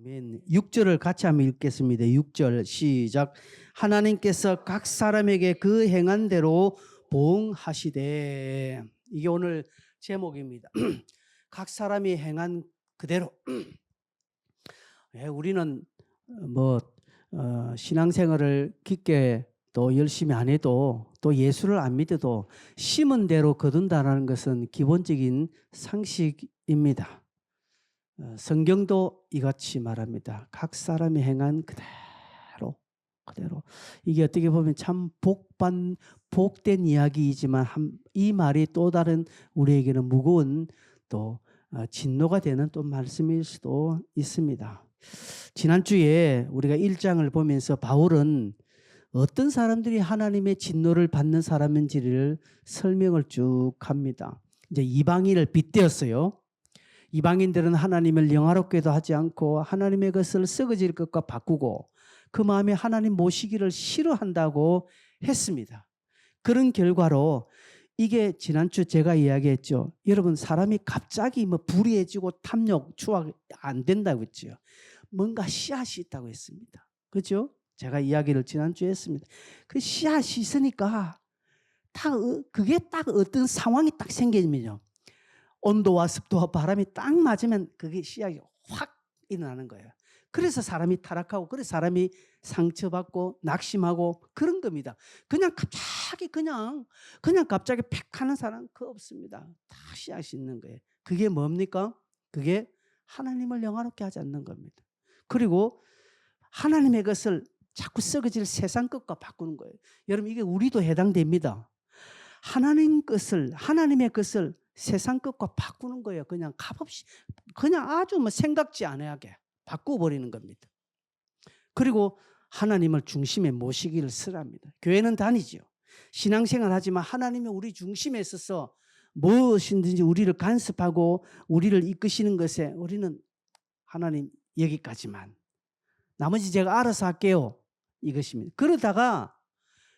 아멘. 6절을 같이 한번 읽겠습니다. 6절 시작. 하나님께서 각 사람에게 그 행한 대로 보응하시되. 이게 오늘 제목입니다. 각 사람이 행한 그대로. 우리는 신앙생활을 깊게 또 열심히 안 해도 또 예수를 안 믿어도 심은 대로 거둔다는 것은 기본적인 상식입니다. 성경도 이같이 말합니다. 각 사람이 행한 그대로. 이게 어떻게 보면 참 복된 이야기이지만 이 말이 또 다른 우리에게는 무거운 또 진노가 되는 또 말씀일 수도 있습니다. 지난주에 우리가 1장을 보면서 바울은 어떤 사람들이 하나님의 진노를 받는 사람인지를 설명을 쭉 합니다. 이제 이방인을 빗대었어요. 이방인들은 하나님을 영화롭게도 하지 않고 하나님의 것을 썩어질 것과 바꾸고 그 마음에 하나님 모시기를 싫어한다고 했습니다. 그런 결과로 이게 지난주 제가 이야기했죠. 여러분 사람이 갑자기 불의해지고 탐욕, 추악 안 된다고 했죠. 뭔가 씨앗이 있다고 했습니다. 그렇죠? 제가 이야기를 지난주에 했습니다. 그 씨앗이 있으니까 그게 딱 어떤 상황이 딱 생기면요. 온도와 습도와 바람이 딱 맞으면 그게 씨앗이 확 일어나는 거예요. 그래서 사람이 타락하고 그래서 사람이 상처받고 낙심하고 그런 겁니다. 그냥 갑자기 그냥 갑자기 팩 하는 사람 그 없습니다. 다 씨앗이 있는 거예요. 그게 뭡니까? 그게 하나님을 영화롭게 하지 않는 겁니다. 그리고 하나님의 것을 자꾸 썩어질 세상 것과 바꾸는 거예요. 여러분 이게 우리도 해당됩니다. 하나님의 것을 세상 것과 바꾸는 거예요. 그냥 값없이 그냥 아주 생각지 않게 바꿔버리는 겁니다. 그리고 하나님을 중심에 모시기를 쓰랍니다. 교회는 다니죠. 신앙생활 하지만 하나님이 우리 중심에 있어서 무엇이든지 우리를 간섭하고 우리를 이끄시는 것에 우리는 하나님 여기까지만 나머지 제가 알아서 할게요. 이것입니다. 그러다가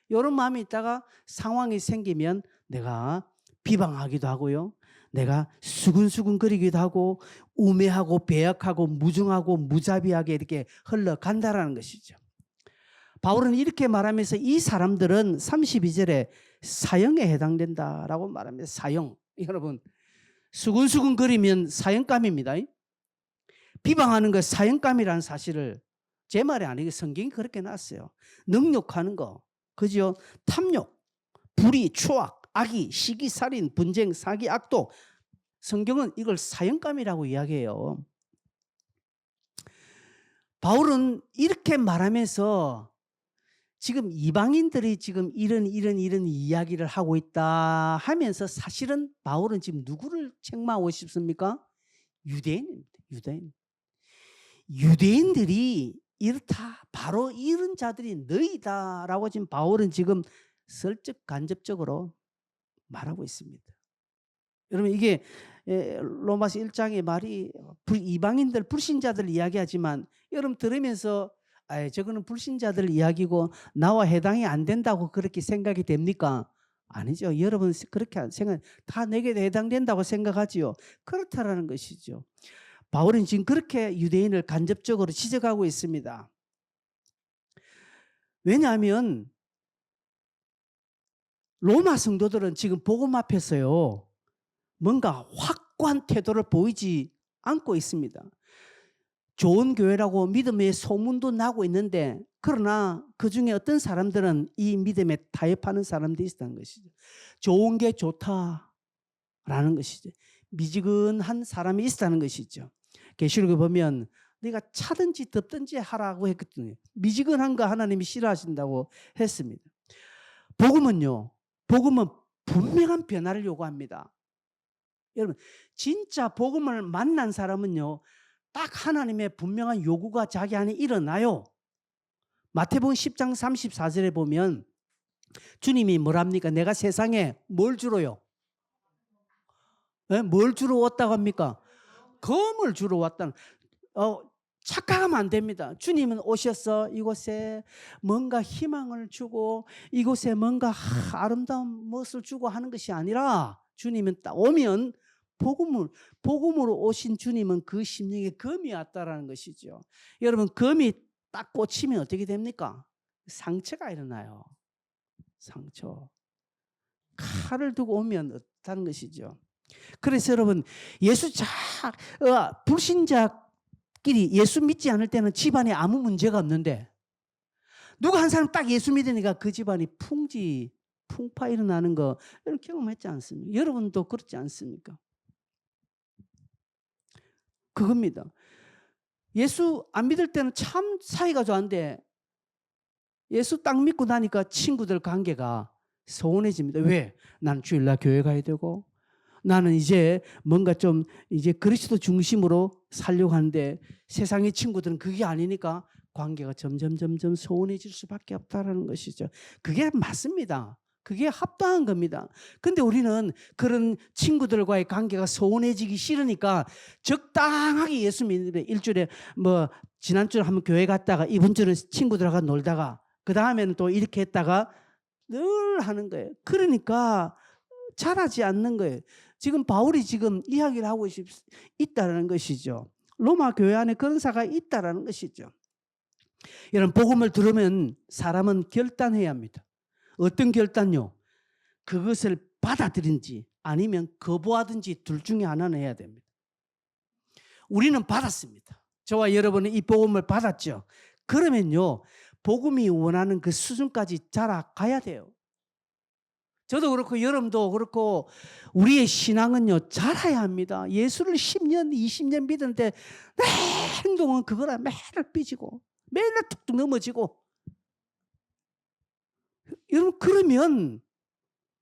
이런 마음이 있다가 상황이 생기면 내가 비방하기도 하고요. 내가 수근수근거리기도 하고 우매하고 배역하고 무중하고 무자비하게 이렇게 흘러간다라는 것이죠. 바울은 이렇게 말하면서 이 사람들은 32절에 사형에 해당된다라고 말합니다. 사형. 여러분 수근수근거리면 사형감입니다. 비방하는 것 사형감이라는 사실을 제 말이 아니고 성경이 그렇게 놨어요. 능욕하는 거. 그죠? 탐욕, 불의, 추악, 악의, 시기, 살인, 분쟁, 사기, 악독. 성경은 이걸 사형감이라고 이야기해요. 바울은 이렇게 말하면서 지금 이방인들이 지금 이런 이야기를 하고 있다 하면서 사실은 바울은 지금 누구를 책망하고 싶습니까? 유대인입니다. 유대인들이 이렇다. 바로 이런 자들이 너희다라고 지금 바울은 지금 슬쩍 간접적으로 말하고 있습니다. 여러분 이게 로마서 1장의 말이 이방인들 불신자들 이야기하지만 여러분 들으면서 저거는 불신자들 이야기고 나와 해당이 안 된다고 그렇게 생각이 됩니까? 아니죠. 여러분 그렇게 생각 다 내게 해당된다고 생각하지요. 그렇다라는 것이죠. 바울은 지금 그렇게 유대인을 간접적으로 지적하고 있습니다. 왜냐하면 로마 성도들은 지금 복음 앞에서요. 뭔가 확고한 태도를 보이지 않고 있습니다. 좋은 교회라고 믿음의 소문도 나고 있는데 그러나 그중에 어떤 사람들은 이 믿음에 타협하는 사람들이 있다는 것이죠. 좋은 게 좋다라는 것이죠. 미지근한 사람이 있다는 것이죠. 계시록에 보면 네가 차든지 덥든지 하라고 했거든요. 미지근한 거 하나님이 싫어하신다고 했습니다. 복음은 분명한 변화를 요구합니다. 여러분 진짜 복음을 만난 사람은요. 딱 하나님의 분명한 요구가 자기 안에 일어나요. 마태복음 10장 34절에 보면 주님이 뭐랍니까? 내가 세상에 뭘 주러요? 뭘 주러 왔다고 합니까? 검을 주러 왔다는. 착각하면 안 됩니다. 주님은 오셔서 이곳에 뭔가 희망을 주고 이곳에 뭔가 아름다운 무엇을 주고 하는 것이 아니라 주님은 딱 오면 복음으로 오신 주님은 그 심령에 검이 왔다라는 것이죠. 여러분, 검이 딱 꽂히면 어떻게 됩니까? 상처가 일어나요. 상처. 칼을 두고 오면 어떻다는 것이죠. 그래서 여러분, 불신자끼리 예수 믿지 않을 때는 집안에 아무 문제가 없는데, 누가 한 사람 딱 예수 믿으니까 그 집안이 풍파 일어나는 거 이런 경험했지 않습니까? 여러분도 그렇지 않습니까? 그겁니다. 예수 안 믿을 때는 참 사이가 좋은데 예수 딱 믿고 나니까 친구들 관계가 소원해집니다. 왜? 나는 주일날 교회 가야 되고, 나는 이제 뭔가 좀 이제 그리스도 중심으로 살려고 하는데 세상의 친구들은 그게 아니니까 관계가 점점 소원해질 수밖에 없다라는 것이죠. 그게 맞습니다. 그게 합당한 겁니다. 근데 우리는 그런 친구들과의 관계가 소원해지기 싫으니까 적당하게 예수 믿는데 일주일에 뭐 지난주에 한번 교회 갔다가 이번 주는 친구들하고 놀다가 그 다음에는 또 이렇게 했다가 늘 하는 거예요. 그러니까 자라지 않는 거예요. 지금 바울이 지금 이야기를 하고 있다는 것이죠. 로마 교회 안에 그런 사가 있다는 것이죠. 여러분, 복음을 들으면 사람은 결단해야 합니다. 어떤 결단요? 그것을 받아들인지 아니면 거부하든지 둘 중에 하나는 해야 됩니다. 우리는 받았습니다. 저와 여러분은 이 복음을 받았죠. 그러면요, 복음이 원하는 그 수준까지 자라가야 돼요. 저도 그렇고 여러분도 그렇고 우리의 신앙은요, 자라야 합니다. 예수를 10년, 20년 믿었는데 내 행동은 그거라 매일 삐지고 매일 툭툭 넘어지고, 여러분, 그러면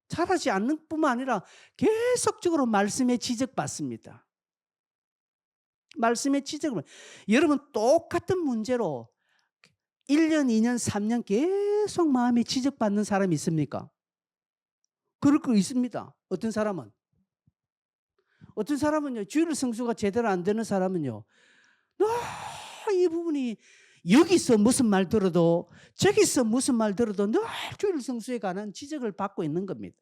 자라지 않는 뿐만 아니라 계속적으로 말씀에 지적받습니다. 말씀에 지적을. 여러분, 똑같은 문제로 1년, 2년, 3년 계속 마음에 지적받는 사람이 있습니까? 그럴 거 있습니다. 어떤 사람은요, 주일 성수가 제대로 안 되는 사람은요, 이 부분이 여기서 무슨 말 들어도 저기서 무슨 말 들어도 늘 주일 성수에 관한 지적을 받고 있는 겁니다.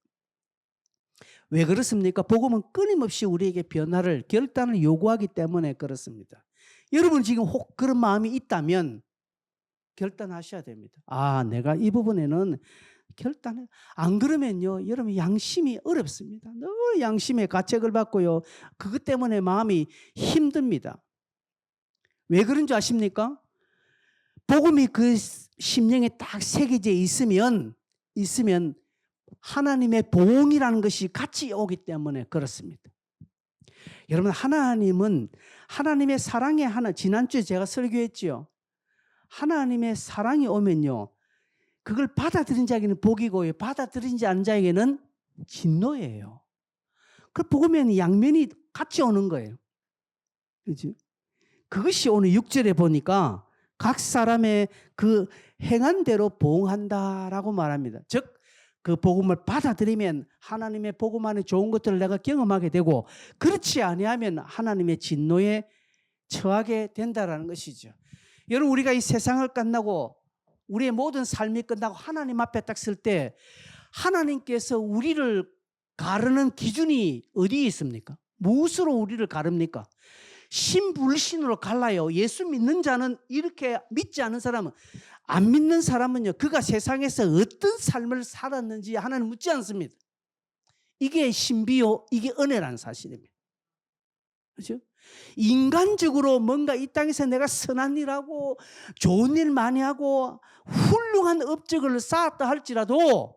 왜 그렇습니까? 복음은 끊임없이 우리에게 변화를, 결단을 요구하기 때문에 그렇습니다. 여러분 지금 혹 그런 마음이 있다면 결단하셔야 됩니다. 내가 이 부분에는 결단해. 안 그러면요, 여러분 양심이 어렵습니다. 늘 양심의 가책을 받고요, 그것 때문에 마음이 힘듭니다. 왜 그런 줄 아십니까? 복음이 그 심령에 딱 새겨져 있으면 하나님의 보응이라는 것이 같이 오기 때문에 그렇습니다. 여러분, 하나님은 하나님의 사랑의 지난주에 제가 설교했지요. 하나님의 사랑이 오면요, 그걸 받아들인 자에게는 복이고요, 받아들이지 않은 자에게는 진노예요. 그 복음에는 양면이 같이 오는 거예요. 그렇죠? 그것이 오늘 6절에 보니까 각 사람의 그 행한 대로 보응한다라고 말합니다. 즉, 그 복음을 받아들이면 하나님의 복음 안에 좋은 것들을 내가 경험하게 되고, 그렇지 아니하면 하나님의 진노에 처하게 된다라는 것이죠. 여러분, 우리가 이 세상을 끝나고 우리의 모든 삶이 끝나고 하나님 앞에 딱 설 때 하나님께서 우리를 가르는 기준이 어디에 있습니까? 무엇으로 우리를 가릅니까? 신불신으로 갈라요. 예수 믿는 자는 이렇게, 믿지 않는 사람은, 안 믿는 사람은요, 그가 세상에서 어떤 삶을 살았는지 하나님 묻지 않습니다. 이게 신비요, 이게 은혜라는 사실입니다. 그렇죠? 인간적으로 뭔가 이 땅에서 내가 선한 일하고 좋은 일 많이 하고 훌륭한 업적을 쌓았다 할지라도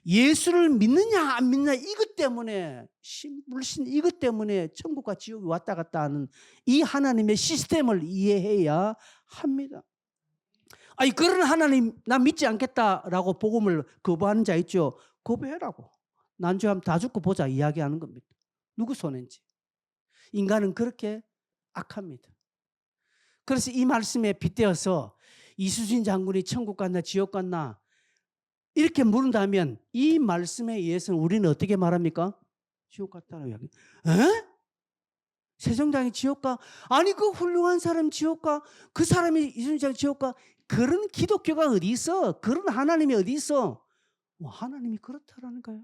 예수를 믿느냐 안 믿느냐 이것 때문에, 신불신 이것 때문에 천국과 지옥이 왔다 갔다 하는 이 하나님의 시스템을 이해해야 합니다. 그런 하나님 나 믿지 않겠다라고 복음을 거부하는 자 있죠. 거부해라고. 난주하면 다 죽고 보자 이야기하는 겁니다. 누구 손인지. 인간은 그렇게 악합니다. 그래서 이 말씀에 빗대어서 이수진 장군이 천국 갔나 지옥 갔나 이렇게 물은다면 이 말씀에 의해서는 우리는 어떻게 말합니까? 지옥 갔다라고 이야기. 세종장이 지옥 가? 아니, 그 훌륭한 사람 지옥 가? 그 사람이 이순장 지옥 가? 그런 기독교가 어디 있어? 그런 하나님이 어디 있어? 하나님이 그렇다라는 거예요.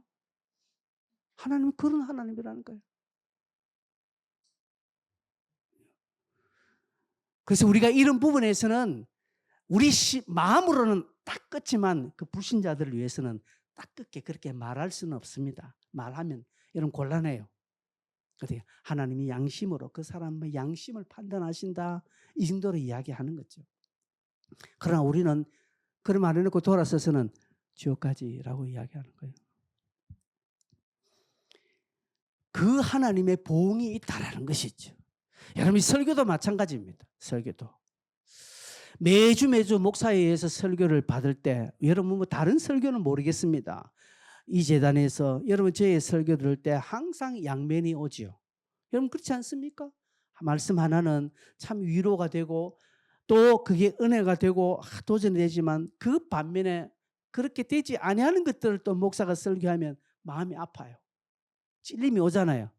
하나님은 그런 하나님이라는 거예요. 그래서 우리가 이런 부분에서는 우리 마음으로는 딱 끊지만 그 불신자들을 위해서는 딱 끊게 그렇게 말할 수는 없습니다. 말하면 여러분 곤란해요. 어떻게 하나님이 양심으로 그 사람의 양심을 판단하신다 이 정도로 이야기하는 거죠. 그러나 우리는 그런 말 해놓고 돌아서서는 지옥까지라고 이야기하는 거예요. 그 하나님의 보응이 있다라는 것이죠. 여러분 설교도 마찬가지입니다. 설교도 매주 목사에 의해서 설교를 받을 때 여러분 뭐 다른 설교는 모르겠습니다. 이 재단에서 여러분 저의 설교 들을 때 항상 양면이 오지요. 여러분 그렇지 않습니까? 말씀 하나는 참 위로가 되고 또 그게 은혜가 되고 도전이 되지만 그 반면에 그렇게 되지 아니하는 것들을 또 목사가 설교하면 마음이 아파요. 찔림이 오잖아요.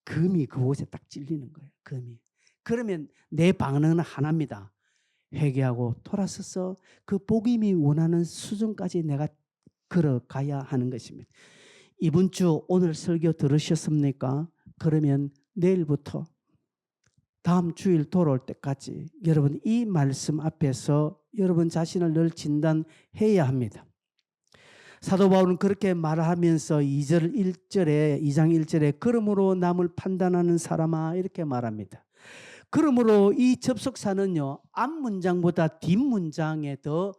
금이 그곳에 딱 찔리는 거예요. 금이. 그러면 내 방법은 하나입니다. 회개하고 돌아서서 그 복임이 원하는 수준까지 내가 걸어가야 하는 것입니다. 이번 주 오늘 설교 들으셨습니까? 그러면 내일부터 다음 주일 돌아올 때까지 여러분 이 말씀 앞에서 여러분 자신을 늘 진단해야 합니다. 사도 바울은 그렇게 말하면서 2장 1절에 그러므로 남을 판단하는 사람아 이렇게 말합니다. 그러므로 이 접속사는요 앞문장보다 뒷문장에 더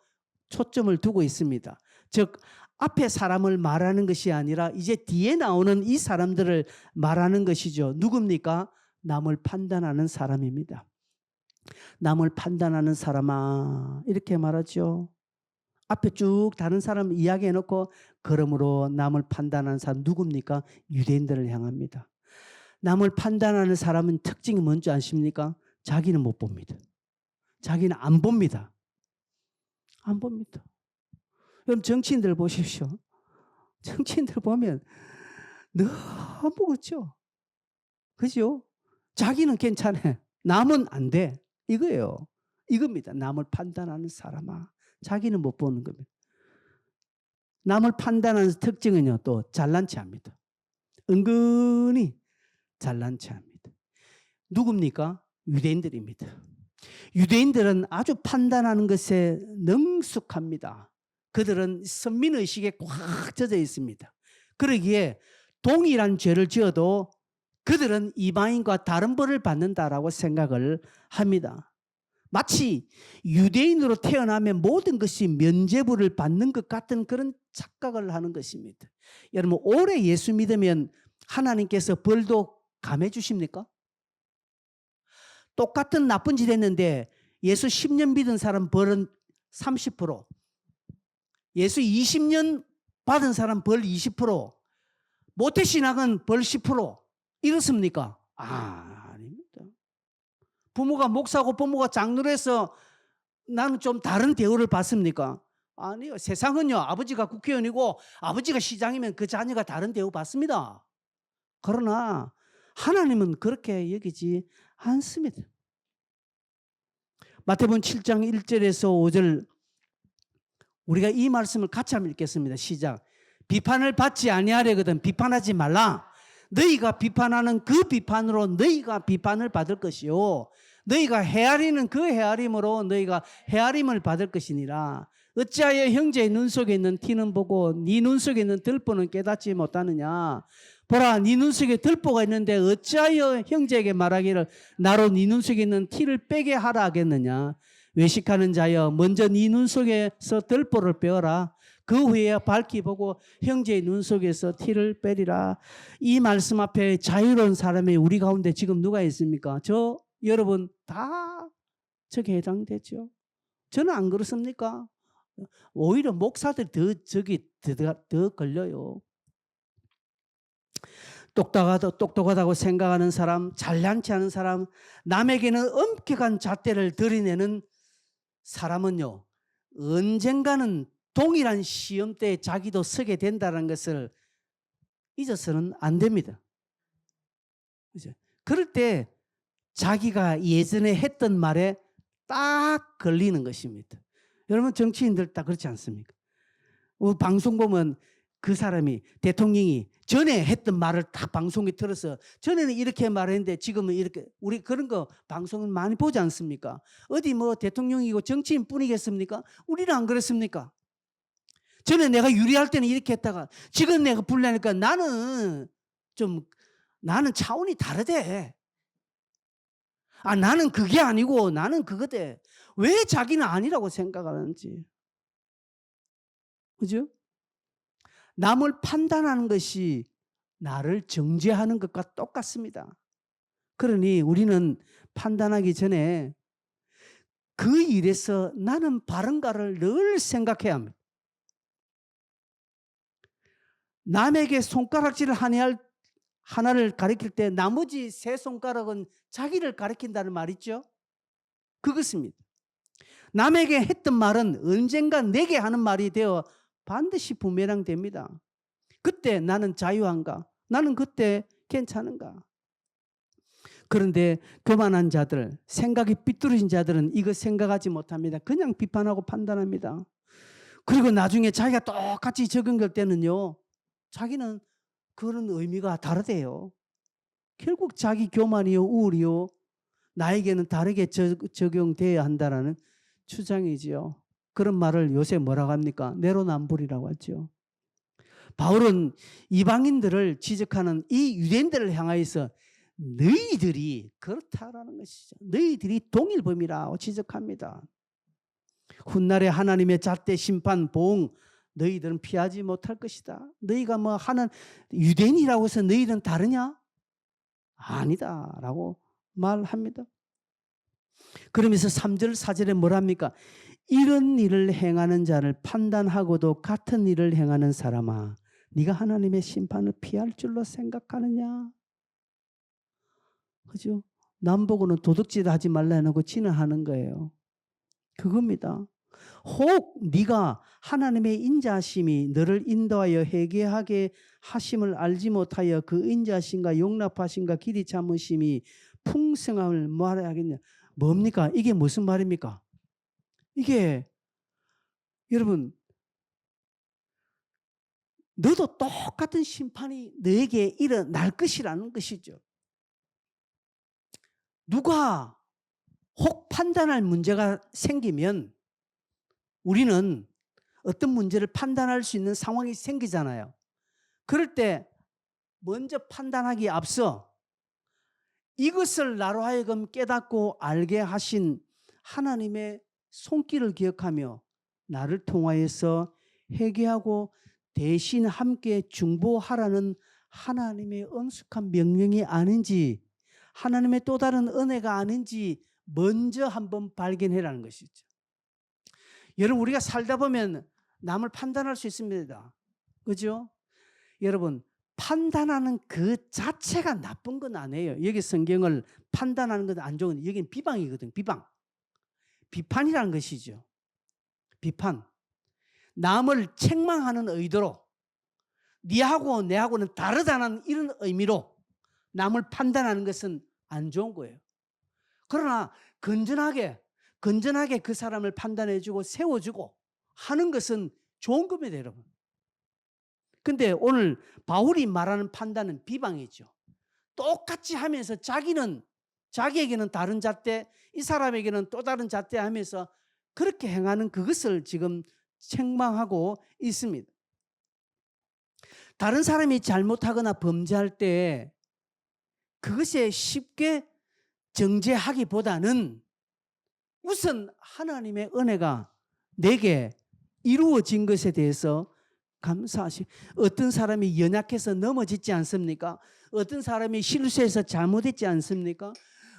초점을 두고 있습니다. 즉 앞에 사람을 말하는 것이 아니라 이제 뒤에 나오는 이 사람들을 말하는 것이죠. 누굽니까? 남을 판단하는 사람입니다. 남을 판단하는 사람아 이렇게 말하죠. 앞에 쭉 다른 사람 이야기해놓고 그러므로 남을 판단하는 사람 누굽니까? 유대인들을 향합니다. 남을 판단하는 사람은 특징이 뭔지 아십니까? 자기는 못 봅니다. 자기는 안 봅니다. 안 봅니다. 여러분 정치인들 보십시오. 정치인들 보면 너무 그렇죠. 그죠? 자기는 괜찮아. 남은 안 돼. 이거예요. 이겁니다. 남을 판단하는 사람아. 자기는 못 보는 겁니다. 남을 판단하는 특징은요. 또 잘난 체합니다. 은근히 잘난 체합니다. 누굽니까? 유대인들입니다. 유대인들은 아주 판단하는 것에 능숙합니다. 그들은 선민의식에 꽉 젖어 있습니다. 그러기에 동일한 죄를 지어도 그들은 이방인과 다른 벌을 받는다라고 생각을 합니다. 마치 유대인으로 태어나면 모든 것이 면죄부를 받는 것 같은 그런 착각을 하는 것입니다. 여러분 오래 예수 믿으면 하나님께서 벌도 감해 주십니까? 똑같은 나쁜 짓 했는데 예수 10년 믿은 사람 벌은 30%, 예수 20년 받은 사람 벌 20%, 모태신앙은 벌 10% 이렇습니까? 아닙니다. 부모가 목사고 부모가 장로로 해서 나는 좀 다른 대우를 받습니까? 아니요. 세상은요 아버지가 국회의원이고 아버지가 시장이면 그 자녀가 다른 대우 받습니다. 그러나 하나님은 그렇게 여기지 않습니다. 마태복음 7장 1절에서 5절 우리가 이 말씀을 같이 한번 읽겠습니다. 시작. 비판을 받지 아니하려거든 비판하지 말라. 너희가 비판하는 그 비판으로 너희가 비판을 받을 것이요 너희가 헤아리는 그 헤아림으로 너희가 헤아림을 받을 것이니라. 어찌하여 형제의 눈 속에 있는 티는 보고 네 눈 속에 있는 들보는 깨닫지 못하느냐. 보라 네 눈 속에 들보가 있는데 어찌하여 형제에게 말하기를 나로 네 눈 속에 있는 티를 빼게 하라 하겠느냐. 외식하는 자여 먼저 네 눈 속에서 들보를 빼어라. 그 후에 밝히 보고 형제의 눈 속에서 티를 빼리라. 이 말씀 앞에 자유로운 사람이 우리 가운데 지금 누가 있습니까? 저 여러분 다 저게 해당되죠. 저는 안 그렇습니까? 오히려 목사들이 더 걸려요. 똑똑하다고 생각하는 사람, 잘난치 않은 사람, 남에게는 엄격한 잣대를 들이내는 사람은요 언젠가는 동일한 시험대에 자기도 서게 된다는 것을 잊어서는 안 됩니다. 그럴 때 자기가 예전에 했던 말에 딱 걸리는 것입니다. 여러분 정치인들 다 그렇지 않습니까? 방송 보면 그 사람이 대통령이 전에 했던 말을 딱 방송에 들어서 전에는 이렇게 말했는데 지금은 이렇게 우리 그런 거 방송은 많이 보지 않습니까? 어디 뭐 대통령이고 정치인 뿐이겠습니까? 우리는 안 그렇습니까? 전에 내가 유리할 때는 이렇게 했다가 지금 내가 불리하니까 나는 차원이 다르대. 아, 나는 그게 아니고 나는 그거대. 왜 자기는 아니라고 생각하는지. 그죠? 남을 판단하는 것이 나를 정죄하는 것과 똑같습니다. 그러니 우리는 판단하기 전에 그 일에서 나는 바른가를 늘 생각해야 합니다. 남에게 손가락질을 하나를 가리킬 때 나머지 세 손가락은 자기를 가리킨다는 말 있죠? 그것입니다. 남에게 했던 말은 언젠가 내게 하는 말이 되어 반드시 부메랑됩니다. 그때 나는 자유한가? 나는 그때 괜찮은가? 그런데 교만한 자들, 생각이 삐뚤어진 자들은 이거 생각하지 못합니다. 그냥 비판하고 판단합니다. 그리고 나중에 자기가 똑같이 적용될 때는요, 자기는 그런 의미가 다르대요. 결국 자기 교만이요, 우울이요, 나에게는 다르게 적용돼야 한다는 주장이지요. 그런 말을 요새 뭐라고 합니까? 내로남불이라고 하죠. 바울은 이방인들을 지적하는 이 유대인들을 향하여서 너희들이 그렇다라는 것이죠. 너희들이 동일범이라고 지적합니다. 훗날에 하나님의 잣대 심판 보응 너희들은 피하지 못할 것이다. 너희가 뭐 하는 유대인이라고 해서 너희들은 다르냐? 아니다라고 말합니다. 그러면서 3절 4절에 뭐랍니까? 이런 일을 행하는 자를 판단하고도 같은 일을 행하는 사람아, 네가 하나님의 심판을 피할 줄로 생각하느냐? 그죠? 남 보고는 도둑질 하지 말라 해놓고 지는 하는 거예요. 그겁니다. 혹 네가 하나님의 인자하심이 너를 인도하여 회개하게 하심을 알지 못하여 그 인자하심과 용납하심과 길이 참으심이 풍성함을 뭐하라 하겠냐? 뭡니까? 이게 무슨 말입니까? 이게 여러분, 너도 똑같은 심판이 너에게 일어날 것이라는 것이죠. 누가 혹 판단할 문제가 생기면 우리는 어떤 문제를 판단할 수 있는 상황이 생기잖아요. 그럴 때 먼저 판단하기에 앞서 이것을 나로 하여금 깨닫고 알게 하신 하나님의 손길을 기억하며 나를 통하여서 회개하고 대신 함께 중보하라는 하나님의 엄숙한 명령이 아닌지, 하나님의 또 다른 은혜가 아닌지 먼저 한번 발견해라는 것이죠. 여러분, 우리가 살다 보면 남을 판단할 수 있습니다. 그죠? 여러분, 판단하는 그 자체가 나쁜 건 아니에요. 여기 성경을 판단하는 건 안 좋은, 여기는 비방이거든. 비방. 비판이라는 것이죠. 비판. 남을 책망하는 의도로 네하고 내하고는 다르다는 이런 의미로 남을 판단하는 것은 안 좋은 거예요. 그러나 건전하게 그 사람을 판단해주고 세워주고 하는 것은 좋은 겁니다, 여러분. 근데 오늘 바울이 말하는 판단은 비방이죠. 똑같이 하면서 자기에게는 다른 잣대, 이 사람에게는 또 다른 잣대 하면서 그렇게 행하는 그것을 지금 책망하고 있습니다. 다른 사람이 잘못하거나 범죄할 때 그것에 쉽게 정죄하기보다는 우선 하나님의 은혜가 내게 이루어진 것에 대해서 감사하시. 어떤 사람이 연약해서 넘어지지 않습니까? 어떤 사람이 실수해서 잘못했지 않습니까?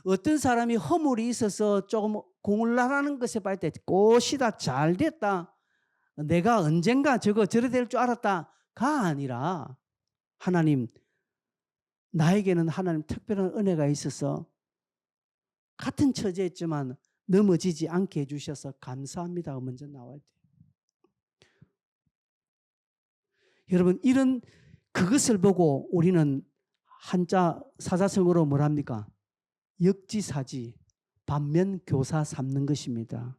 어떤 사람이 허물이 있어서 조금 공을나라는 것에 봤을 때 꽃이다 잘 됐다, 내가 언젠가 저래 될 줄 알았다가 아니라 하나님, 나에게는 하나님 특별한 은혜가 있어서 같은 처지였지만 넘어지지 않게 해주셔서 감사합니다가 먼저 나와야 돼요. 여러분, 이런 그것을 보고 우리는 한자 사자성어로 뭐랍니까? 역지사지, 반면교사 삼는 것입니다.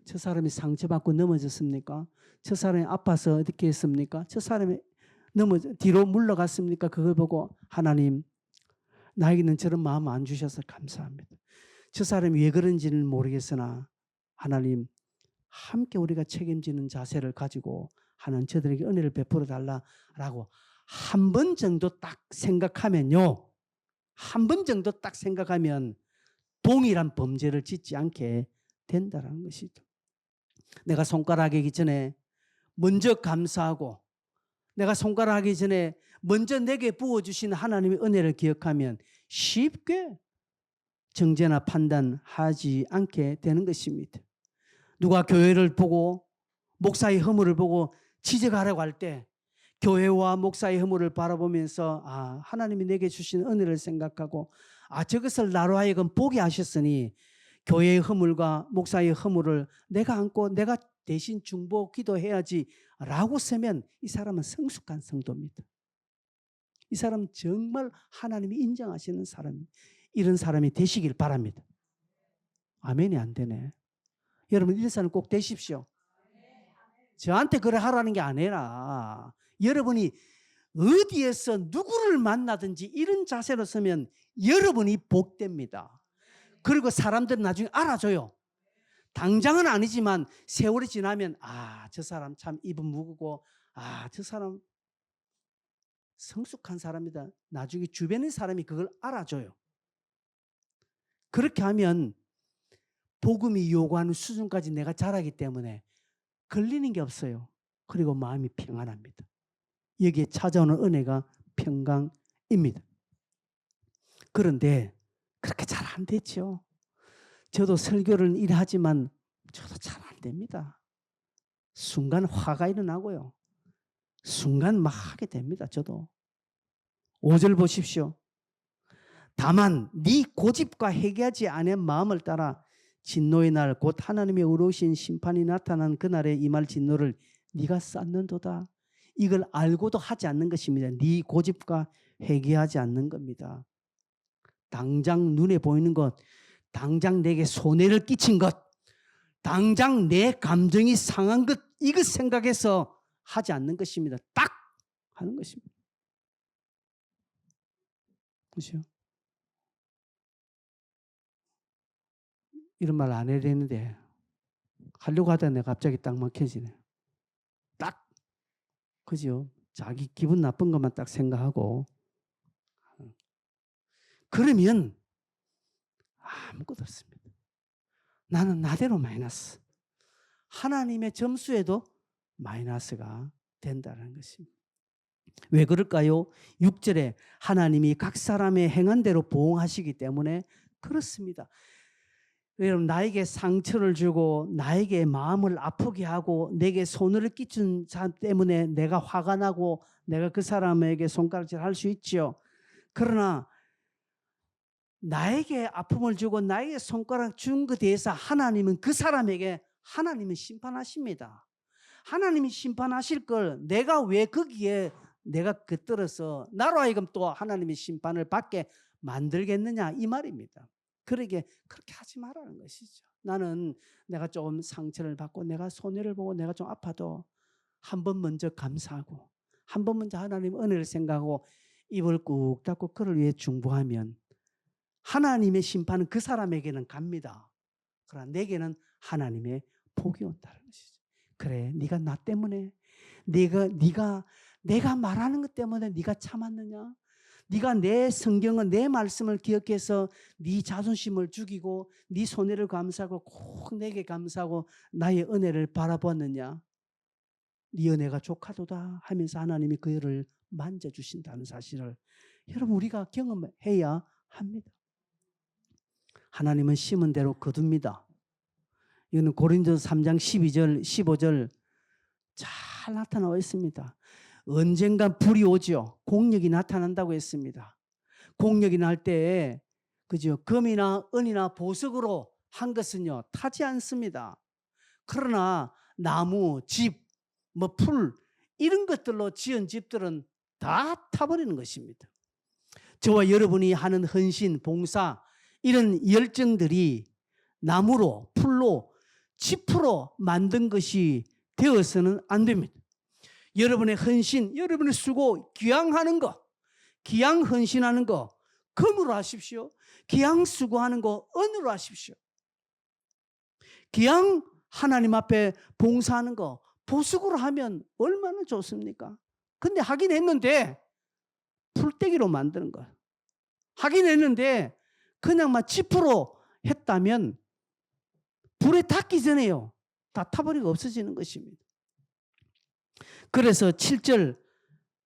저 사람이 상처받고 넘어졌습니까? 저 사람이 아파서 어떻게 했습니까? 저 사람은 뒤로 물러갔습니까? 그걸 보고 하나님, 나에게는 저런 마음 안 주셔서 감사합니다. 저 사람이 왜 그런지는 모르겠으나 하나님, 함께 우리가 책임지는 자세를 가지고 하나님 저들에게 은혜를 베풀어 달라라고 한 번 정도 딱 생각하면요. 한 번 정도 딱 생각하면 동일한 범죄를 짓지 않게 된다는 것이죠. 내가 손가락하기 전에 먼저 감사하고 내가 손가락하기 전에 먼저 내게 부어주신 하나님의 은혜를 기억하면 쉽게 정죄나 판단하지 않게 되는 것입니다. 누가 교회를 보고 목사의 허물을 보고 지적하려고 할 때 교회와 목사의 허물을 바라보면서 하나님이 내게 주신 은혜를 생각하고 저것을 나로 하여금 보게 하셨으니 교회의 허물과 목사의 허물을 내가 안고 내가 대신 중보 기도해야지 라고 쓰면 이 사람은 성숙한 성도입니다. 이 사람은 정말 하나님이 인정하시는 사람입니다. 이런 사람이 되시길 바랍니다. 아멘이 안 되네. 여러분 이런 사람 꼭 되십시오. 저한테 그래 하라는 게 아니라 여러분이 어디에서 누구를 만나든지 이런 자세로 서면 여러분이 복됩니다. 그리고 사람들은 나중에 알아줘요. 당장은 아니지만 세월이 지나면 저 사람 참 입은 무거고 저 사람 성숙한 사람이다. 나중에 주변의 사람이 그걸 알아줘요. 그렇게 하면 복음이 요구하는 수준까지 내가 자라기 때문에 걸리는 게 없어요. 그리고 마음이 평안합니다. 여기에 찾아오는 은혜가 평강입니다. 그런데 그렇게 잘 안 됐죠. 저도 설교를 일하지만 저도 잘 안 됩니다. 순간 화가 일어나고요. 순간 막 하게 됩니다. 저도. 5절 보십시오. 다만 네 고집과 회개하지 않은 마음을 따라 진노의 날 곧 하나님의 의로우신 심판이 나타난 그날에 임할 진노를 네가 쌓는도다. 이걸 알고도 하지 않는 것입니다. 네 고집과 회개하지 않는 겁니다. 당장 눈에 보이는 것, 당장 내게 손해를 끼친 것, 당장 내 감정이 상한 것, 이것 생각해서 하지 않는 것입니다. 딱 하는 것입니다. 그렇죠? 이런 말 안 해야 되는데 하려고 하다 내가 갑자기 딱 막혀지네. 딱 그죠? 자기 기분 나쁜 것만 딱 생각하고 그러면 아무것도 없습니다. 나는 나대로 마이너스. 하나님의 점수에도 마이너스가 된다는 것입니다. 왜 그럴까요? 6절에 하나님이 각 사람의 행한 대로 보응하시기 때문에 그렇습니다. 여러분 나에게 상처를 주고 나에게 마음을 아프게 하고 내게 손해를 끼친 사람 때문에 내가 화가 나고 내가 그 사람에게 손가락질 할 수 있죠. 그러나 나에게 아픔을 주고 나에게 손가락 준 것에 대해서 하나님은 그 사람에게 하나님은 심판하십니다. 하나님이 심판하실 걸 내가 왜 거기에 내가 깃들어서 나로 하여금 또 하나님의 심판을 받게 만들겠느냐 이 말입니다. 그러게 그렇게 하지 말라는 것이죠. 나는 내가 좀 상처를 받고 내가 손해를 보고 내가 좀 아파도 한 번 먼저 감사하고 한 번 먼저 하나님 은혜를 생각하고 입을 꾹 닫고 그를 위해 중보하면 하나님의 심판은 그 사람에게는 갑니다. 그러나 내게는 하나님의 복이 온다는 것이죠. 그래, 네가 나 때문에 내가 말하는 것 때문에 네가 참았느냐? 네가 내 성경은 내 말씀을 기억해서 네 자존심을 죽이고 네 손해를 감사하고 꼭 내게 감사하고 나의 은혜를 바라보았느냐? 네 은혜가 조카도다 하면서 하나님이 그 일을 만져주신다는 사실을 여러분 우리가 경험해야 합니다. 하나님은 심은 대로 거둡니다. 이거는 고린도서 3장 12절 15절 잘 나타나와 있습니다. 언젠간 불이 오죠. 공력이 나타난다고 했습니다. 공력이 날 때 그죠? 금이나 은이나 보석으로 한 것은요 타지 않습니다. 그러나 나무, 집, 풀 이런 것들로 지은 집들은 다 타버리는 것입니다. 저와 여러분이 하는 헌신, 봉사 이런 열정들이 나무로, 풀로, 짚으로 만든 것이 되어서는 안 됩니다. 여러분의 헌신, 여러분의 수고, 귀양하는 거, 귀양 헌신하는 거 금으로 하십시오. 귀양 수고하는 거 은으로 하십시오. 귀양 하나님 앞에 봉사하는 거 보석으로 하면 얼마나 좋습니까? 근데 하긴 했는데 풀떼기로 만드는 거야. 하긴 했는데 그냥 막 지프로 했다면 불에 닿기 전에요. 다 타버리고 없어지는 것입니다. 그래서 7절,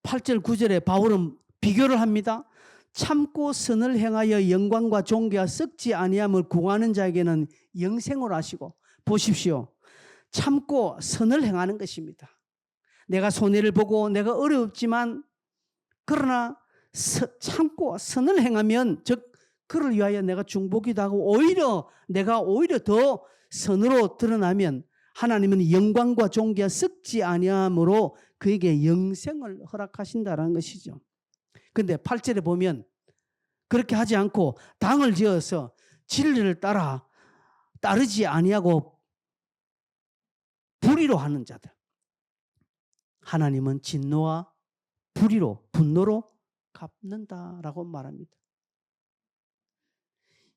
8절, 9절에 바울은 비교를 합니다. 참고 선을 행하여 영광과 존귀와 썩지 아니함을 구하는 자에게는 영생을 하시고, 보십시오. 참고 선을 행하는 것입니다. 내가 손해를 보고 내가 어렵지만 그러나 참고 선을 행하면, 즉 그를 위하여 내가 중보기도 하고 오히려 내가 더 선으로 드러나면 하나님은 영광과 존귀와 썩지 아니함으로 그에게 영생을 허락하신다는 것이죠. 그런데 8절에 보면 그렇게 하지 않고 당을 지어서 진리를 따르지 아니하고 불의로 하는 자들, 하나님은 진노와 분노로 갚는다라고 말합니다.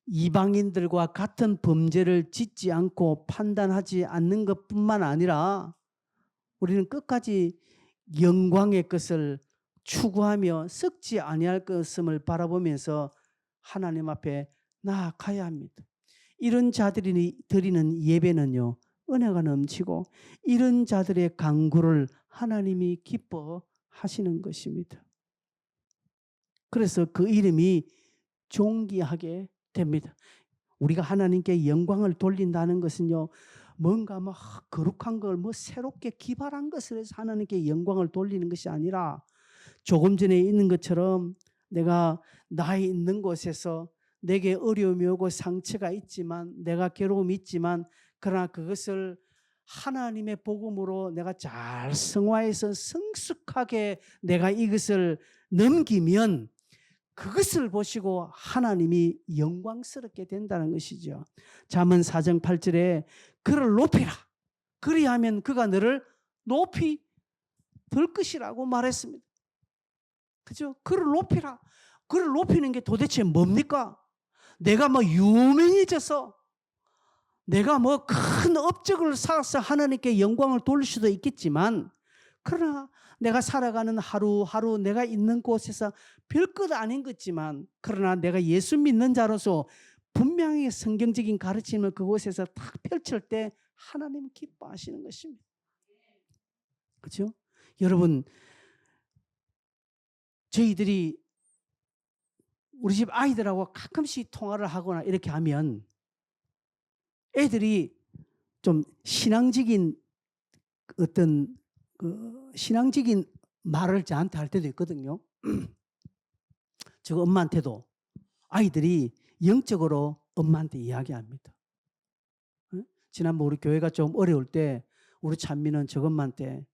이방인들과 같은 범죄를 짓지 않고 판단하지 않는 것뿐만 아니라 우리는 끝까지 영광의 것을 추구하며 썩지 아니할 것을 바라보면서 하나님 앞에 나아가야 합니다. 이런 자들이 드리는 예배는요, 은혜가 넘치고 이런 자들의 간구를 하나님이 기뻐하시는 것입니다. 그래서 그 이름이 존귀하게 됩니다. 우리가 하나님께 영광을 돌린다는 것은요, 뭔가 거룩한 걸 새롭게 기발한 것을 해서 하나님께 영광을 돌리는 것이 아니라 조금 전에 있는 것처럼 내가 나의 있는 곳에서 내게 어려움이 오고 상처가 있지만, 내가 괴로움이 있지만, 그러나 그것을 하나님의 복음으로 내가 잘 승화해서 성숙하게 내가 이것을 넘기면 그것을 보시고 하나님이 영광스럽게 된다는 것이죠. 잠언 4장 8절에 그를 높이라, 그리하면 그가 너를 높이 들 것이라고 말했습니다. 그죠? 그를 높이라. 그를 높이는 게 도대체 뭡니까? 내가 유명해져서 내가 큰 업적을 쌓아서 하나님께 영광을 돌릴 수도 있겠지만, 그러나 내가 살아가는 하루하루 내가 있는 곳에서 별것 아닌 것지만, 그러나 내가 예수 믿는 자로서 분명히 성경적인 가르침을 그곳에서 딱 펼칠 때 하나님 기뻐하시는 것입니다. 그렇죠? 여러분, 저희들이 우리 집 아이들하고 가끔씩 통화를 하거나 이렇게 하면 애들이 좀 신앙적인 신앙적인 말을 저한테 할 때도 있거든요. 저 엄마한테도 아이들이 영적으로 엄마한테 이야기합니다. 지난번 우리 교회가 좀 어려울 때 우리 찬미는 저 엄마한테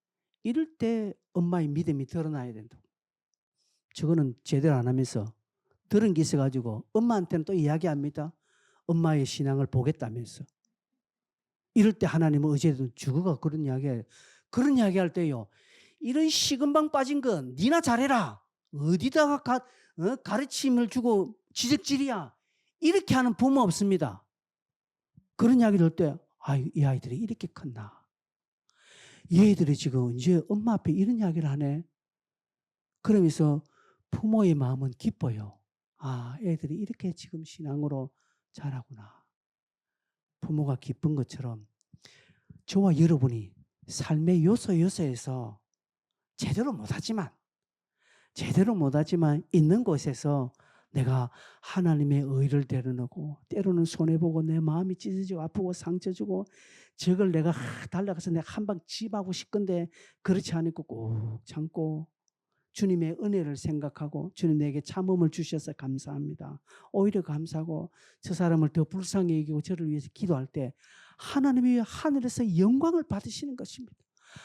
이럴 때 엄마의 믿음이 드러나야 된다. 저거는 제대로 안 하면서 들은 게 있어가지고 엄마한테는 또 이야기합니다. 엄마의 신앙을 보겠다면서. 이럴 때 하나님은 어제도 죽어가 그런 이야기해요. 그런 이야기할 때요, 이런 식은방 빠진 건 니나 잘해라, 어디다가 가르침을 주고 지적질이야, 이렇게 하는 부모 없습니다. 그런 이야기를 할 때 이 아이들이 이렇게 컸나, 얘들이 지금 이제 엄마 앞에 이런 이야기를 하네. 그러면서 부모의 마음은 기뻐요. 애들이 이렇게 지금 신앙으로 자라구나. 부모가 기쁜 것처럼 저와 여러분이 삶의 요소에서 제대로 못하지만 있는 곳에서 내가 하나님의 의를 드러내고, 때로는 손해보고 내 마음이 찢어지고 아프고 상처주고, 저걸 내가 달려가서 내가 한 방 집하고 싶건데 그렇지 않고 꼭 참고 주님의 은혜를 생각하고, 주님 내게 참음을 주셔서 감사합니다, 오히려 감사하고, 저 사람을 더 불쌍히 여기고 저를 위해서 기도할 때 하나님이 하늘에서 영광을 받으시는 것입니다.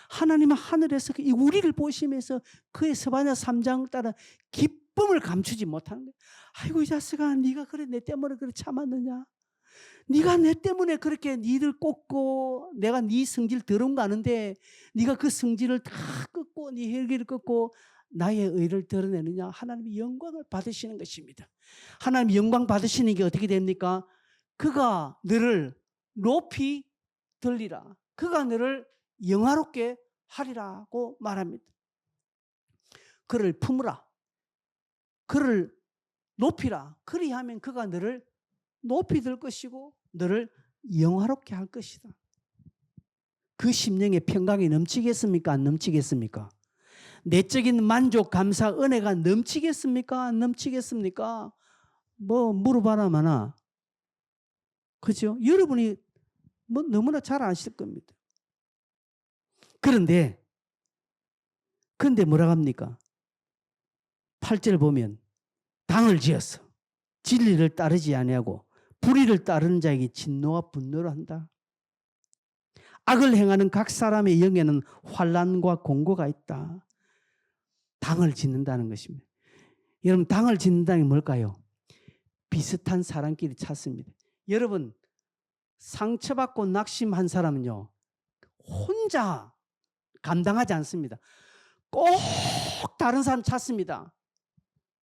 하나님은 하늘에서 우리를 보시면서 그의 스바냐 3장을 따라 기쁨을 감추지 못하는 거예요. 아이고 이 자식아, 네가 그래 내 때문에 그래 참았느냐, 네가 내 때문에 그렇게 니를 꽂고 내가 네 성질 더러운 거 아는데 네가 그 성질을 다 꺾고 네 혈기를 꺾고 나의 의를 드러내느냐. 하나님이 영광을 받으시는 것입니다. 하나님이 영광 받으시는 게 어떻게 됩니까? 그가 너를 높이 들리라. 그가 너를 영화롭게 하리라고 말합니다. 그를 품으라. 그를 높이라. 그리하면 그가 너를 높이 들 것이고 너를 영화롭게 할 것이다. 그 심령의 평강이 넘치겠습니까? 안 넘치겠습니까? 내적인 만족, 감사, 은혜가 넘치겠습니까? 안 넘치겠습니까? 뭐 물어봐라 마나. 그죠? 여러분이 뭐 너무나 잘 아실 겁니다. 그런데 뭐라고 합니까? 8절 보면 당을 지었어. 진리를 따르지 아니하고 불의를 따르는 자에게 진노와 분노를 한다. 악을 행하는 각 사람의 영에는 환난과 공고가 있다. 당을 짓는다는 것입니다. 여러분, 당을 짓는다는 게 뭘까요? 비슷한 사람끼리 찾습니다. 여러분, 상처받고 낙심한 사람은요, 혼자 감당하지 않습니다. 꼭 다른 사람 찾습니다.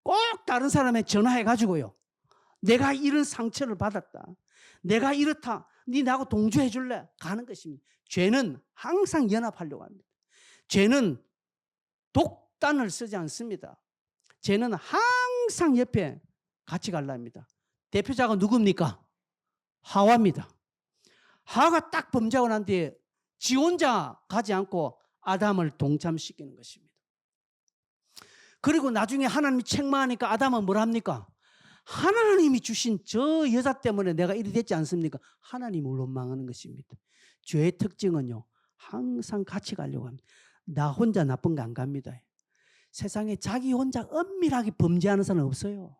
꼭 다른 사람에 전화해가지고요. 내가 이런 상처를 받았다. 내가 이렇다. 네 나하고 동조해 줄래? 가는 것입니다. 죄는 항상 연합하려고 합니다. 죄는 독단을 쓰지 않습니다. 죄는 항상 옆에 같이 가려 합니다. 대표자가 누굽니까? 하와입니다. 하와가 딱 범죄하고 난 뒤에 지 혼자 가지 않고 아담을 동참시키는 것입니다. 그리고 나중에 하나님이 책망하니까 아담은 뭘 합니까? 하나님이 주신 저 여자 때문에 내가 이리 됐지 않습니까? 하나님을 원망하는 것입니다. 죄의 특징은요, 항상 같이 가려고 합니다. 나 혼자 나쁜 거 안 갑니다. 세상에 자기 혼자 엄밀하게 범죄하는 사람은 없어요.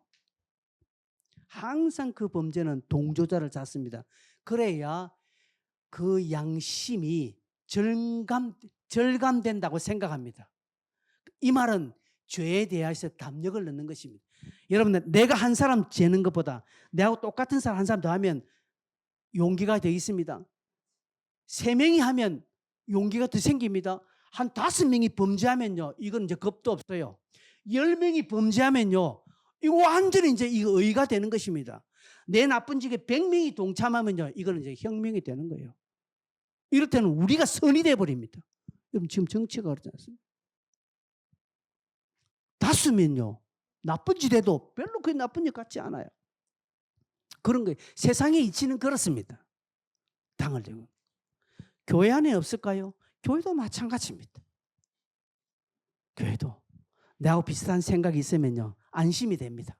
항상 그 범죄는 동조자를 찾습니다. 그래야 그 양심이 절감된다고 생각합니다. 이 말은 죄에 대해서 담력을 넣는 것입니다. 여러분, 내가 한 사람 죄는 것보다 내하고 똑같은 사람 한 사람 더 하면 용기가 더 있습니다. 3명이 하면 용기가 더 생깁니다. 한 5명이 범죄하면요, 이건 이제 겁도 없어요. 10명이 범죄하면요, 이거 완전히 이제 이거 의의가 되는 것입니다. 내 나쁜 짓에 100명이 동참하면요, 이거는 이제 혁명이 되는 거예요. 이럴 때는 우리가 선이 돼 버립니다. 여러분, 지금 정치가 그렇지 않습니까? 5면요, 나쁜 짓 해도 별로 그게 나쁜 짓 같지 않아요. 그런 거예요. 세상의 이치는 그렇습니다. 당을 대고. 교회 안에 없을까요? 교회도 마찬가지입니다. 교회도 나하고 비슷한 생각이 있으면요, 안심이 됩니다.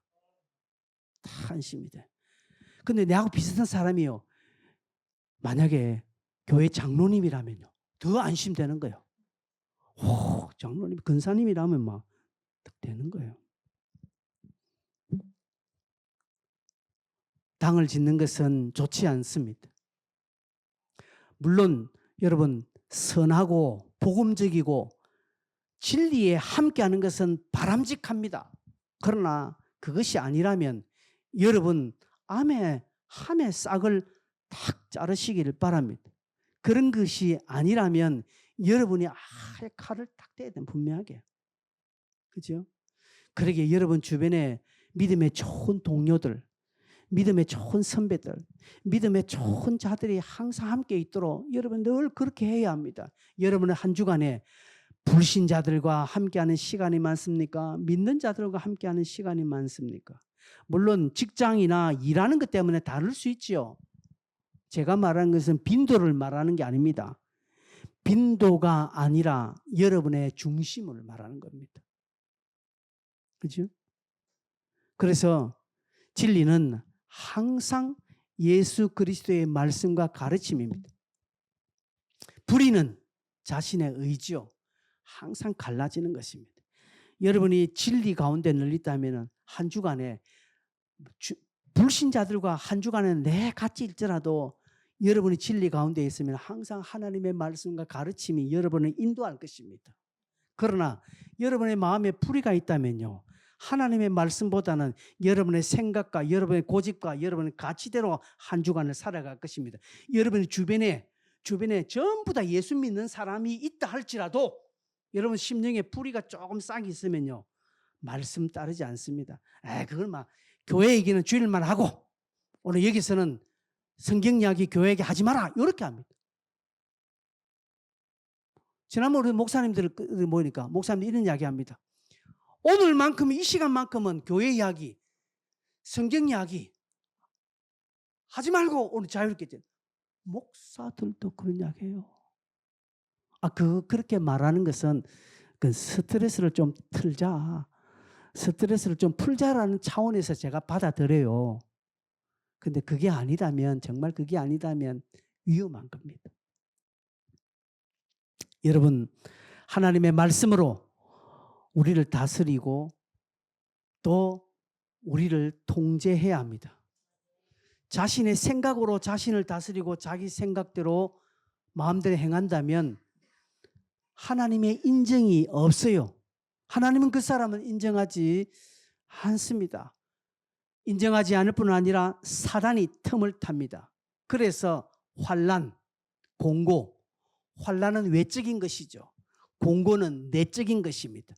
다 안심이 돼. 근데 나하고 비슷한 사람이요, 만약에 교회 장로님이라면요, 더 안심되는 거예요. 오, 장로님, 근사님이라면 막 되는 거예요. 당을 짓는 것은 좋지 않습니다. 물론 여러분, 선하고 복음적이고 진리에 함께하는 것은 바람직합니다. 그러나 그것이 아니라면 여러분 함에 싹을 탁 자르시기를 바랍니다. 그런 것이 아니라면 여러분이 칼을 딱 떼야 돼요. 분명하게. 그죠? 그러기에 여러분 주변에 믿음의 좋은 동료들, 믿음의 좋은 선배들, 믿음의 좋은 자들이 항상 함께 있도록 여러분 늘 그렇게 해야 합니다. 여러분의 한 주간에 불신자들과 함께하는 시간이 많습니까? 믿는 자들과 함께하는 시간이 많습니까? 물론 직장이나 일하는 것 때문에 다를 수 있지요. 제가 말하는 것은 빈도를 말하는 게 아닙니다. 빈도가 아니라 여러분의 중심을 말하는 겁니다. 그죠? 그래서 진리는 항상 예수 그리스도의 말씀과 가르침입니다. 불의는 자신의 의지요, 항상 갈라지는 것입니다. 여러분이 진리 가운데 늘리다면 한 주간에 불신자들과 한 주간에 내 같이 일지라도 여러분이 진리 가운데 있으면 항상 하나님의 말씀과 가르침이 여러분을 인도할 것입니다. 그러나 여러분의 마음에 불의가 있다면요, 하나님의 말씀보다는 여러분의 생각과 여러분의 고집과 여러분의 가치대로 한 주간을 살아갈 것입니다. 여러분의 주변에 전부 다 예수 믿는 사람이 있다 할지라도 여러분 심령에 뿌리가 조금 싹 있으면요, 말씀 따르지 않습니다. 그걸 막 교회 얘기는 주일만 하고 오늘 여기서는 성경 이야기 교회 얘기 하지 마라 이렇게 합니다. 지난번에 목사님들 모이니까 목사님들 이런 이야기 합니다. 오늘만큼 이 시간만큼은 교회 이야기, 성경 이야기 하지 말고 오늘 자유롭게. 목사들도 그런 이야기해요. 그렇게 말하는 것은 그 스트레스를 좀 틀자, 스트레스를 좀 풀자라는 차원에서 제가 받아들여요. 근데 그게 아니라면, 정말 그게 아니라면 위험한 겁니다. 여러분, 하나님의 말씀으로 우리를 다스리고 또 우리를 통제해야 합니다. 자신의 생각으로 자신을 다스리고 자기 생각대로 마음대로 행한다면 하나님의 인정이 없어요. 하나님은 그 사람을 인정하지 않습니다. 인정하지 않을 뿐 아니라 사단이 틈을 탑니다. 그래서 환난, 공고, 환난은 외적인 것이죠. 공고는 내적인 것입니다.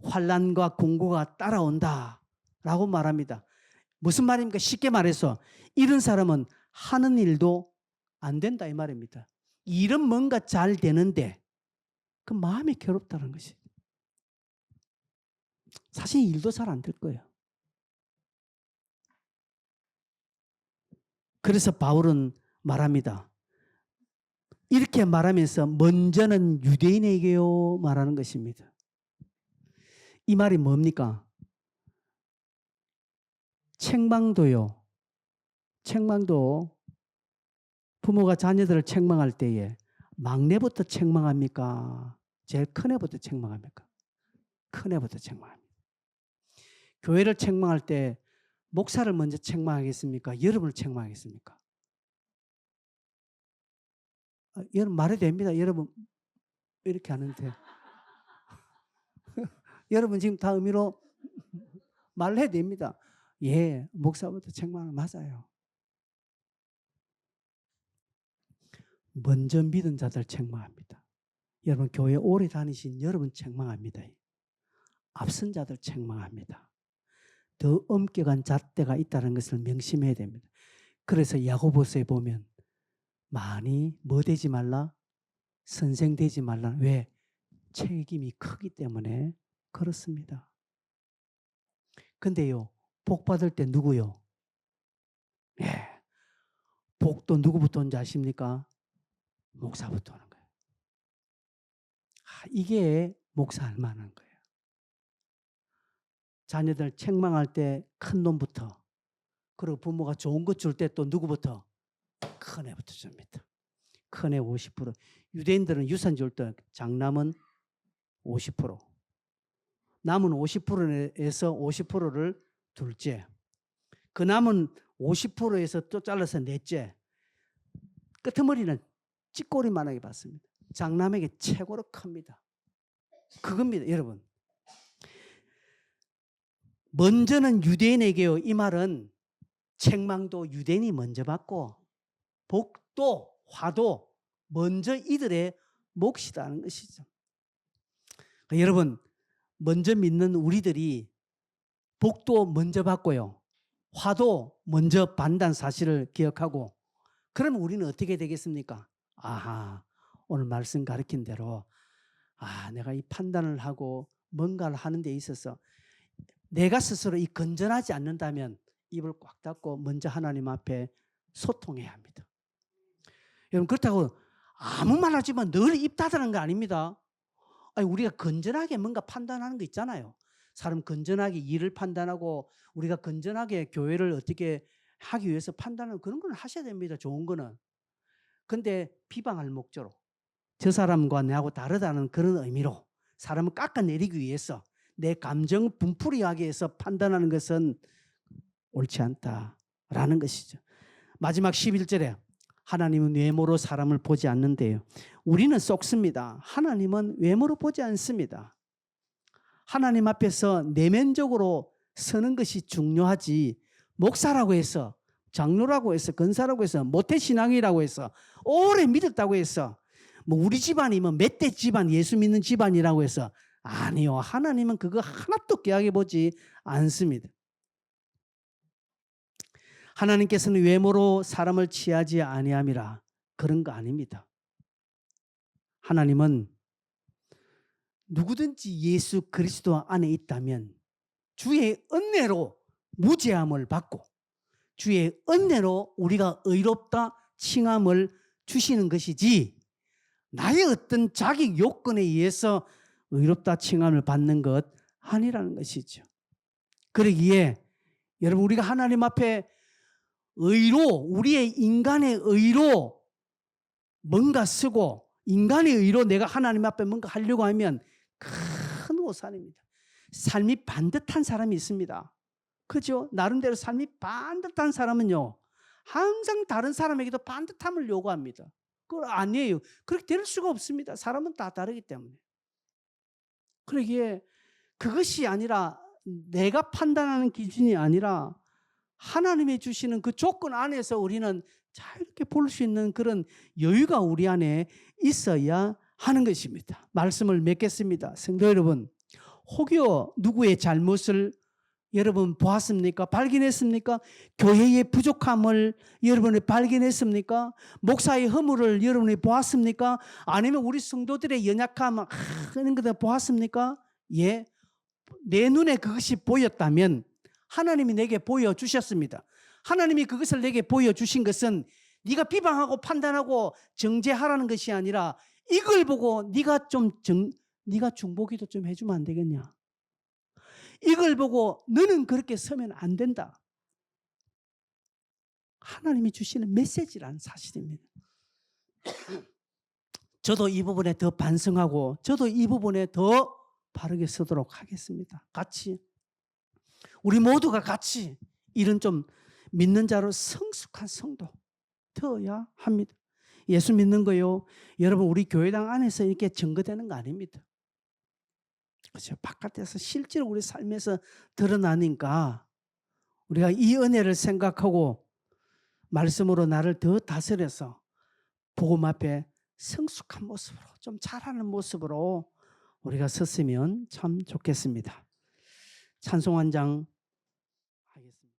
환난과 공고가 따라온다라고 말합니다. 무슨 말입니까? 쉽게 말해서 이런 사람은 하는 일도 안 된다 이 말입니다. 일은 뭔가 잘 되는데 그 마음이 괴롭다는 것이. 사실 일도 잘 안 될 거예요. 그래서 바울은 말합니다. 이렇게 말하면서 먼저는 유대인에게요 말하는 것입니다. 이 말이 뭡니까? 책망도요. 책망도 부모가 자녀들을 책망할 때에 막내부터 책망합니까? 제일 큰 애부터 책망합니까? 큰 애부터 책망합니다. 교회를 책망할 때 목사를 먼저 책망하겠습니까? 여러분을 책망하겠습니까? 여러분 말해도 됩니다. 여러분 이렇게 하는데 여러분 지금 다 의미로 말을 해야 됩니다. 예, 목사부터 책망하는 맞아요. 먼저 믿은 자들 책망합니다. 여러분 교회 오래 다니신 여러분 책망합니다. 앞선 자들 책망합니다. 더 엄격한 잣대가 있다는 것을 명심해야 됩니다. 그래서 야고보서에 보면 많이 뭐 되지 말라? 선생 되지 말라. 왜? 책임이 크기 때문에 그렇습니다. 근데요, 복 받을 때 누구요? 예, 복도 누구부터 온지 아십니까? 목사부터 오는 거예요. 이게 목사 할 만한 거예요. 자녀들 책망할 때 큰 놈부터, 그리고 부모가 좋은 것 줄 때 또 누구부터? 큰 애부터 줍니다. 큰 애 50%. 유대인들은 유산 줄 때 장남은 50%. 남은 50%에서 50%를 둘째. 그 남은 50%에서 또 잘라서 넷째. 끄트머리는 찌꼬리만하게 받습니다. 장남에게 최고로 큽니다. 그겁니다, 여러분. 먼저는 유대인에게요. 이 말은 책망도 유대인이 먼저 받고 복도 화도 먼저 이들의 몫이라는 것이죠. 그러니까 여러분 먼저 믿는 우리들이 복도 먼저 받고요. 화도 먼저 받는다는 사실을 기억하고 그러면 우리는 어떻게 되겠습니까? 오늘 말씀 가르친 대로 내가 이 판단을 하고 뭔가를 하는 데 있어서 내가 스스로 이 건전하지 않는다면 입을 꽉 닫고 먼저 하나님 앞에 소통해야 합니다. 여러분 그렇다고 아무 말 하지만 늘 입 닫으라는 거 아닙니다. 우리가 건전하게 뭔가 판단하는 거 있잖아요. 사람 건전하게 일을 판단하고 우리가 건전하게 교회를 어떻게 하기 위해서 판단하는 그런 건 하셔야 됩니다. 좋은 거는. 근데 비방할 목적으로 저 사람과 나하고 다르다는 그런 의미로 사람을 깎아내리기 위해서 내 감정 분풀이하기 위해서 판단하는 것은 옳지 않다라는 것이죠. 마지막 11절에 하나님은 외모로 사람을 보지 않는데요. 우리는 쏙습니다. 하나님은 외모로 보지 않습니다. 하나님 앞에서 내면적으로 서는 것이 중요하지 목사라고 해서 장로라고 해서 권사라고 해서 모태신앙이라고 해서 오래 믿었다고 해서 뭐 우리 집안이 뭐 몇 대 집안 예수 믿는 집안이라고 해서 아니요. 하나님은 그거 하나도 귀하게 보지 않습니다. 하나님께서는 외모로 사람을 취하지 아니함이라 그런 거 아닙니다. 하나님은 누구든지 예수 그리스도 안에 있다면 주의 은혜로 무죄함을 받고 주의 은혜로 우리가 의롭다 칭함을 주시는 것이지 나의 어떤 자기 요건에 의해서 의롭다 칭함을 받는 것 아니라는 것이죠. 그러기에 여러분 우리가 하나님 앞에 의로 우리의 인간의 의로 뭔가 쓰고 인간의 의로 내가 하나님 앞에 뭔가 하려고 하면 큰 오산입니다. 삶이 반듯한 사람이 있습니다. 그죠? 나름대로 삶이 반듯한 사람은요 항상 다른 사람에게도 반듯함을 요구합니다. 그거 아니에요. 그렇게 될 수가 없습니다. 사람은 다 다르기 때문에. 그러기에 그것이 아니라 내가 판단하는 기준이 아니라 하나님이 주시는 그 조건 안에서 우리는 자유롭게 볼 수 있는 그런 여유가 우리 안에 있어야 하는 것입니다. 말씀을 맺겠습니다. 성도 여러분, 혹여 누구의 잘못을 여러분 보았습니까? 발견했습니까? 교회의 부족함을 여러분이 발견했습니까? 목사의 허물을 여러분이 보았습니까? 아니면 우리 성도들의 연약함 이런 것들 보았습니까? 예, 내 눈에 그것이 보였다면 하나님이 내게 보여주셨습니다. 하나님이 그것을 내게 보여주신 것은 네가 비방하고 판단하고 정죄하라는 것이 아니라 이걸 보고 네가 중보기도 좀 해주면 안 되겠냐? 이걸 보고 너는 그렇게 서면 안 된다. 하나님이 주시는 메시지라는 사실입니다. 저도 이 부분에 더 반성하고 저도 이 부분에 더 바르게 서도록 하겠습니다. 같이 우리 모두가 같이 이런 좀 믿는 자로 성숙한 성도 되어야 합니다. 예수 믿는 거요. 여러분 우리 교회당 안에서 이렇게 증거되는 거 아닙니다. 그렇죠. 바깥에서 실제로 우리 삶에서 드러나니까 우리가 이 은혜를 생각하고 말씀으로 나를 더 다스려서 복음 앞에 성숙한 모습으로 좀 잘하는 모습으로 우리가 섰으면 참 좋겠습니다. 찬송 한 장